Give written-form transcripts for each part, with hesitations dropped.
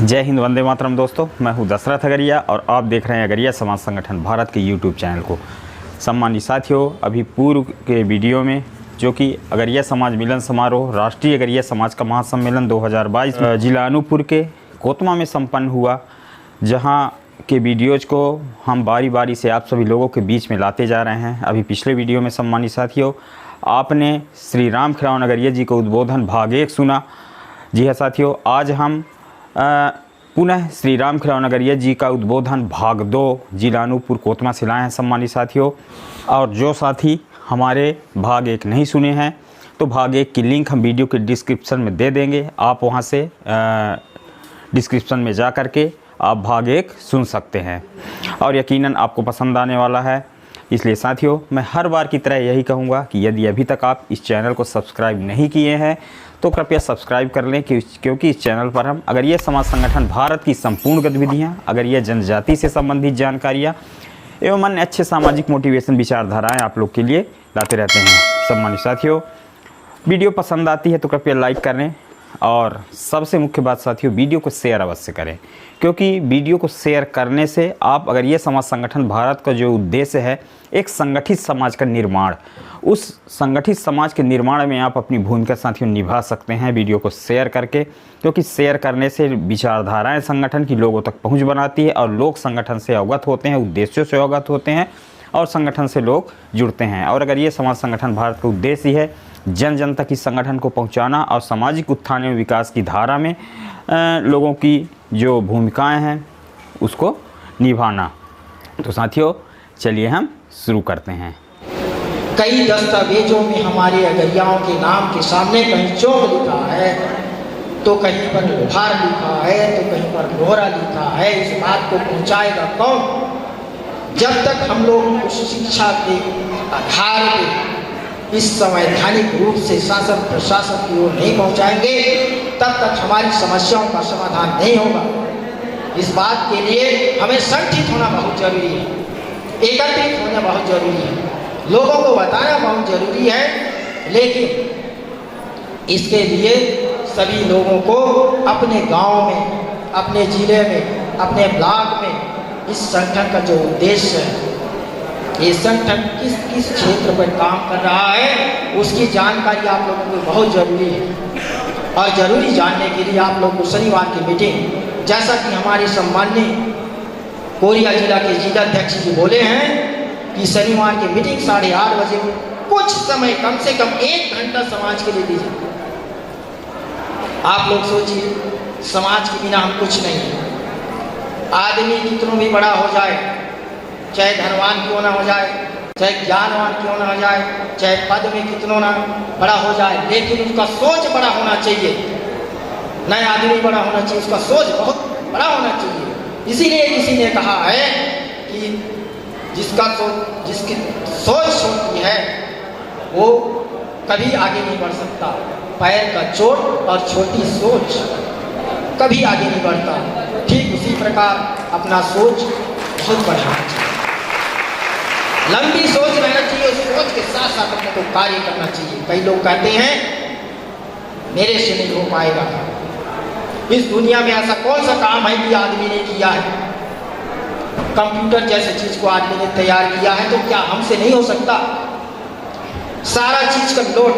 जय हिंद, वंदे मातरम। दोस्तों, मैं हूं दशरथ अगरिया और आप देख रहे हैं अगरिया समाज संगठन भारत के यूट्यूब चैनल को। सम्मानित साथियों, अभी पूर्व के वीडियो में जो कि अगरिया समाज मिलन समारोह राष्ट्रीय अगरिया समाज का महासम्मेलन 2022 जिला अनूपपुर के कोतमा में संपन्न हुआ, जहां के वीडियोज़ को हम बारी बारी से आप सभी लोगों के बीच में लाते जा रहे हैं। अभी पिछले वीडियो में सम्मानित साथियों, आपने श्री राम खिलावन अगरिया जी का उद्बोधन भाग 1 सुना। जी हाँ साथियों, आज हम पुनः श्री राम खिलावन अगरिया जी का उद्बोधन भाग 2 जिला अनूपपुर कोतमा से लाए हैं सम्मानित साथियों। और जो साथी हमारे भाग 1 नहीं सुने हैं तो भाग 1 की लिंक हम वीडियो के डिस्क्रिप्शन में दे देंगे। आप वहां से डिस्क्रिप्शन में जा कर के आप भाग 1 सुन सकते हैं और यकीनन आपको पसंद आने वाला है। इसलिए साथियों, मैं हर बार की तरह यही कहूँगा कि यदि अभी तक आप इस चैनल को सब्सक्राइब नहीं किए हैं तो कृपया सब्सक्राइब कर लें, क्योंकि इस चैनल पर हम अगर ये समाज संगठन भारत की संपूर्ण गतिविधियाँ, अगर ये जनजाति से संबंधित जानकारियाँ एवं अन्य अच्छे सामाजिक मोटिवेशन विचारधाराएँ आप लोग के लिए लाते रहते हैं। सम्मानित साथियों, वीडियो पसंद आती है तो कृपया लाइक करें और सबसे मुख्य बात साथियों, वीडियो को शेयर अवश्य करें, क्योंकि वीडियो को शेयर करने से आप अगर ये समाज संगठन भारत का जो उद्देश्य है एक संगठित समाज का निर्माण, उस संगठित समाज के निर्माण में आप अपनी भूमिका साथियों निभा सकते हैं वीडियो को शेयर करके, क्योंकि शेयर करने से विचारधाराएं संगठन की लोगों तक पहुंच बनाती है और लोग संगठन से अवगत होते हैं, उद्देश्यों से अवगत होते हैं और संगठन से लोग जुड़ते हैं। और अगर ये समाज संगठन भारत का उद्देश्य है जन जन तक इस संगठन को पहुंचाना और सामाजिक उत्थान एवं विकास की धारा में लोगों की जो भूमिकाएं हैं उसको निभाना, तो साथियों चलिए हम शुरू करते हैं। कई दस्तावेजों में हमारे अगरियाओं के नाम के सामने कहीं चौक लिखा है तो कहीं पर लोहार लिखा है तो कहीं पर लोहरा लिखा है। इस बात को पहुंचाएगा कौन? जब तक हम लोग उस शिक्षा के आधार पे इस संवैधानिक रूप से शासन प्रशासन की ओर नहीं पहुंचाएंगे तब तक हमारी समस्याओं का समाधान नहीं होगा। इस बात के लिए हमें संगठित होना बहुत जरूरी है, एकत्रित होना बहुत जरूरी है, लोगों को बताना बहुत जरूरी है। लेकिन इसके लिए सभी लोगों को अपने गांव में, अपने जिले में, अपने ब्लॉक में इस संगठन का जो उद्देश्य है, ये संगठन किस किस क्षेत्र पर काम कर रहा है उसकी जानकारी आप लोगों को बहुत जरूरी है। और ज़रूरी जानने के लिए आप लोग को शनिवार की मीटिंग, जैसा कि हमारे सम्माननीय कोरिया जिला के जिलाध्यक्ष जी बोले हैं कि शनिवार की मीटिंग 8:30 बजे कुछ समय, कम से कम 1 घंटा समाज के लिए दीजिए। आप लोग सोचिए, समाज के बिना हम कुछ नहीं है। आदमी कितना भी बड़ा हो जाए, चाहे धनवान क्यों ना हो जाए, चाहे ज्ञानवान क्यों ना हो जाए, चाहे पद में कितना ना बड़ा हो जाए, लेकिन उसका सोच बड़ा होना चाहिए। नए आदमी बड़ा होना चाहिए, उसका सोच बहुत बड़ा होना चाहिए। इसीलिए किसी ने कहा है कि जिसकी सोच छोटी है वो कभी आगे नहीं बढ़ सकता। पैर का चोट और छोटी सोच कभी आगे नहीं बढ़ता। ठीक उसी प्रकार अपना सोच बहुत बढ़ाना चाहिए, लंबी सोच रहना चाहिए। उस सोच के साथ साथ अपने को कार्य करना चाहिए। कई लोग कहते हैं मेरे से नहीं हो पाएगा। इस दुनिया में ऐसा कौन सा काम है कि आदमी ने किया है? कंप्यूटर जैसे चीज को आदमी ने तैयार किया है, तो क्या हमसे नहीं हो सकता? सारा चीज का लोड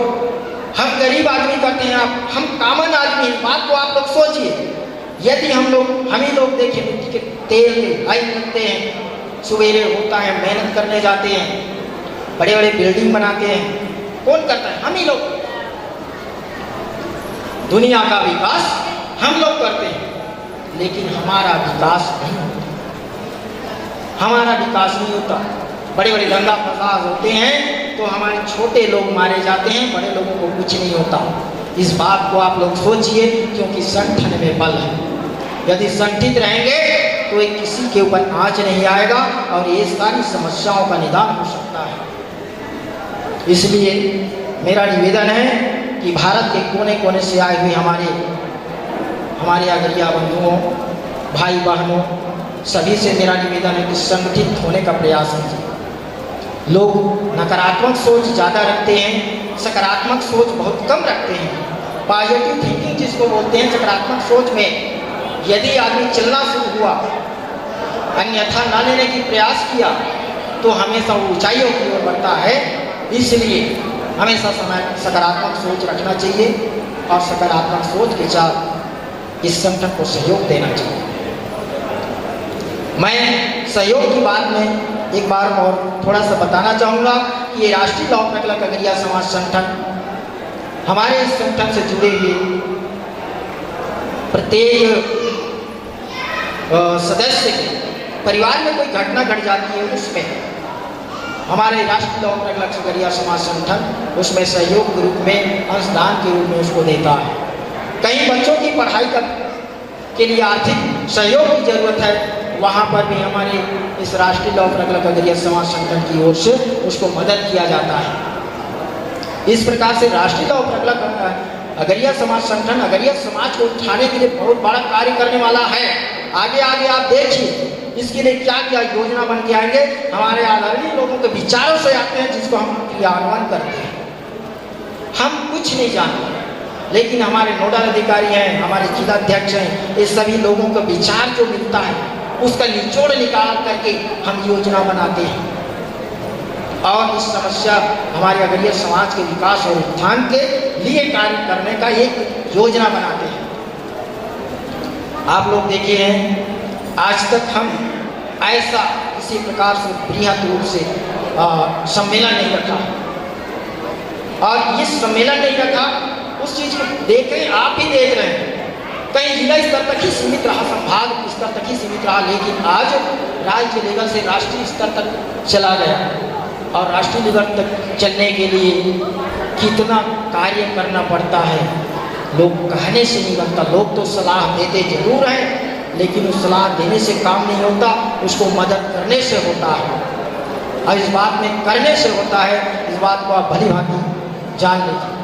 हम गरीब आदमी करते हैं, हम कॉमन आदमी हैं। बात को आप लोग सोचिए। यदि हम ही लोग देखें, मिट्टी के तेल के लाइन करते हैं, सवेरे होता है, मेहनत करने जाते हैं, बड़े बड़े बिल्डिंग बनाते हैं, कौन करता है? हम ही लोग। दुनिया का विकास हम लोग करते हैं, लेकिन हमारा विकास नहीं होता। हमारा विकास नहीं होता। बड़े बड़े दंगा फसाद होते हैं तो हमारे छोटे लोग मारे जाते हैं, बड़े लोगों को कुछ नहीं होता। इस बात को आप लोग सोचिए, क्योंकि संगठन में बल है। यदि संगठित रहेंगे तो एक किसी के ऊपर आंच नहीं आएगा और ये सारी समस्याओं का निदान हो सकता है। इसलिए मेरा निवेदन है कि भारत के कोने कोने से आए हुए हमारे अगरिया बंधुओं, भाई बहनों, सभी से मेरा निवेदन है कि संगठित होने का प्रयास कीजिए। लोग नकारात्मक सोच ज़्यादा रखते हैं, सकारात्मक सोच बहुत कम रखते हैं। पॉजिटिव थिंकिंग जिसको बोलते हैं, सकारात्मक सोच में यदि आदमी चलना शुरू हुआ, अन्यथा न लेने की प्रयास किया, तो हमेशा वो ऊंचाइयों की ओर बढ़ता है। इसलिए हमेशा सकारात्मक सोच रखना चाहिए और सकारात्मक सोच के साथ इस संगठन को सहयोग देना चाहिए। मैं सहयोग की बात में एक बार और थोड़ा सा बताना चाहूँगा कि ये राष्ट्रीय लौह प्रकल्प अगरिया समाज संगठन हमारे इस संगठन से जुड़े हुए प्रत्येक सदस्य के परिवार में कोई घटना घट जाती है, उसमें हमारे राष्ट्रीय लौह प्रकल्प अगरिया समाज संगठन उसमें सहयोग के रूप में, अंशदान के रूप में उसको देता है। कहीं बच्चों की पढ़ाई के लिए आर्थिक सहयोग की जरूरत है, वहाँ पर भी हमारे इस राष्ट्रीय लौह प्रकल्प अगरिया समाज संगठन की ओर से उसको मदद किया जाता है। इस प्रकार से राष्ट्रीय लौह प्रकल्प अगरिया समाज संगठन अगरिया समाज को उठाने के लिए बहुत बड़ा कार्य करने वाला है। आगे आगे आप देखिए इसके लिए क्या क्या योजना बन के आएंगे। हमारे आदरणीय लोगों के विचारों से आते हैं, जिसको हम क्रियान्वयन करते हैं। हम कुछ नहीं जानते, लेकिन हमारे नोडल अधिकारी हैं, हमारे जिलाध्यक्ष हैं, ये सभी लोगों का विचार जो मिलता है उसका निचोड़ निकाल करके हम योजना बनाते हैं और इस समस्या हमारे अगरिया समाज के विकास और उत्थान के लिए कार्य करने का एक योजना बनाते हैं। आप लोग देखे हैं, आज तक हम ऐसा किसी प्रकार से बृहद रूप से सम्मेलन नहीं रखा, और ये सम्मेलन नहीं रखा उस चीज़ को देख रहे, आप ही देख रहे हैं। कहीं जिला स्तर तक ही सीमित रहा, संभाग स्तर तक ही सीमित रहा, लेकिन आज राज्य लेवल से राष्ट्रीय स्तर तक चला गया। और राष्ट्रीय लेवल तक चलने के लिए कितना कार्य करना पड़ता है, लोग कहने से नहीं बनता। लोग तो सलाह देते जरूर हैं, लेकिन उस सलाह देने से काम नहीं होता, उसको मदद करने से होता है। और इस बात में करने से होता है, इस बात को आप भली भांति जान लीजिए।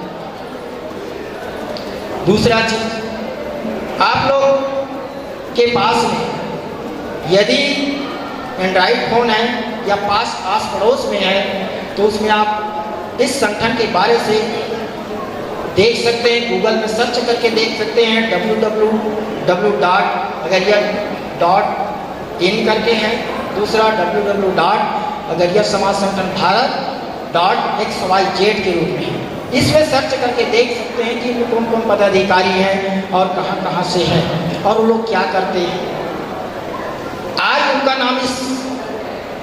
दूसरा चीज, आप लोग के पास में यदि एंड्रॉइड फ़ोन है या पास पड़ोस में है, तो उसमें आप इस संगठन के बारे से देख सकते हैं, गूगल में सर्च करके देख सकते हैं। www.agariya.in करके है। दूसरा www.agariya-समाज-संगठन-भारत.xyz के रूप में है। इसमें सर्च करके देख सकते हैं कि कौन कौन पदाधिकारी हैं और कहाँ कहाँ से हैं और वो लोग क्या करते हैं। आज उनका नाम इस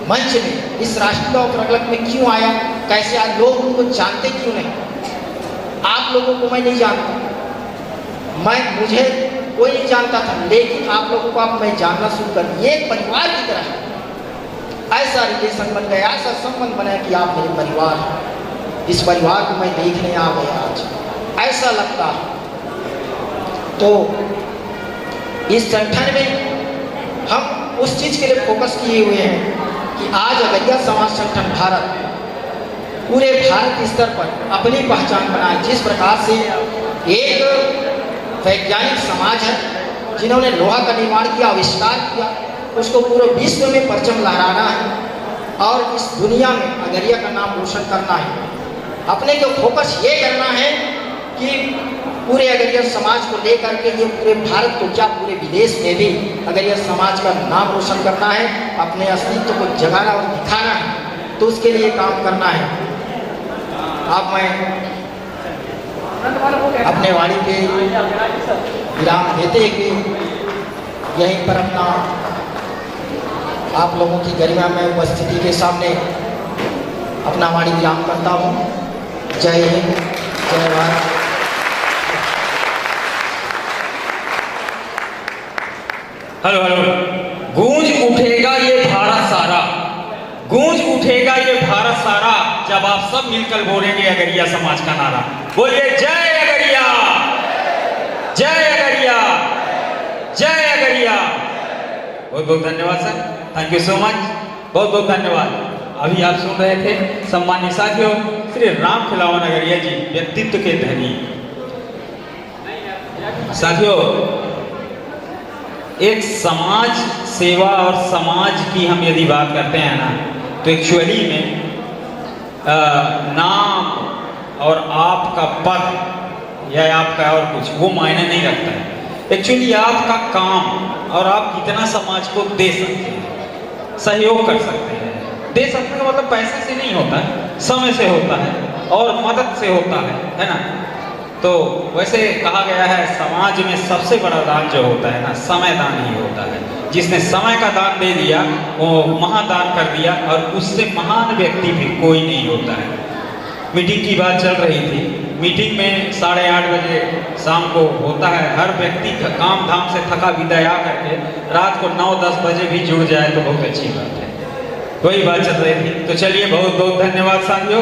मंच में, इस राष्ट्रीय लौह प्रकल्प में क्यों आया, कैसे आज लोग उनको जानते क्यों नहीं। आप लोगों को मैं नहीं जानता, मुझे कोई नहीं जानता था, लेकिन आप लोगों को अब मैं जानना शुरू कर, ये परिवार की तरह है। ऐसा रिलेशन बन गया, ऐसा संबंध बना कि आप मेरे परिवार हैं। इस परिवार को मैं देखने आ गया आज, ऐसा लगता है। तो इस संगठन में हम उस चीज़ के लिए फोकस किए हुए हैं कि आज अगरिया समाज संगठन भारत पूरे भारत स्तर पर अपनी पहचान बनाए। जिस प्रकार से एक वैज्ञानिक समाज है जिन्होंने लोहा का निर्माण किया, आविष्कार किया, उसको पूरे विश्व में परचम लहराना है और इस दुनिया में अगरिया का नाम रोशन करना है। अपने को फोकस ये करना है कि पूरे अगरिया समाज को लेकर के ये पूरे भारत को क्या पूरे विदेश में भी अगरिया समाज का नाम रोशन करना है, अपने अस्तित्व को जगाना और दिखाना है। तो उसके लिए काम करना है। अब मैं अपने वाणी पे विराम देते हुए यहीं पर अपना आप लोगों की गरिमा में उपस्थिति के सामने अपना वाणी विराम करता हूँ। जय हिंद, जय भारत। Hello hello. गूंज उठेगा ये भारत सारा, गूंज उठेगा ये भारत सारा, जब आप सब मिलकर बोलेंगे अगरिया समाज का नारा। बोलिए जय अगरिया, जय अगरिया, जय अगरिया। बहुत बहुत धन्यवाद sir, thank you so much, बहुत बहुत धन्यवाद। अभी आप सुन रहे थे सम्मानित साथियों श्री राम खिलावन अगरिया जी, व्यक्तित्व के धनी। साथियों, एक समाज सेवा और समाज की हम यदि बात करते हैं ना, तो एक्चुअली में नाम और आपका पद या आपका और कुछ वो मायने नहीं रखता है। एक्चुअली आपका काम और आप कितना समाज को दे सकते हैं, सहयोग कर सकते हैं। दे सकते हैं मतलब पैसे से नहीं होता है, समय से होता है और मदद से होता है ना। तो वैसे कहा गया है समाज में सबसे बड़ा दान जो होता है ना, समय दान ही होता है। जिसने समय का दान दे दिया वो महादान कर दिया, और उससे महान व्यक्ति भी कोई नहीं होता है। मीटिंग की बात चल रही थी, मीटिंग में 8:30 बजे शाम को होता है। हर व्यक्ति काम धाम से थका विदाई आ करके रात को 9-10 बजे भी जुड़ जाए तो बहुत अच्छी बात है। वही बात चल रही थी। तो चलिए, बहुत बहुत धन्यवाद साथियों।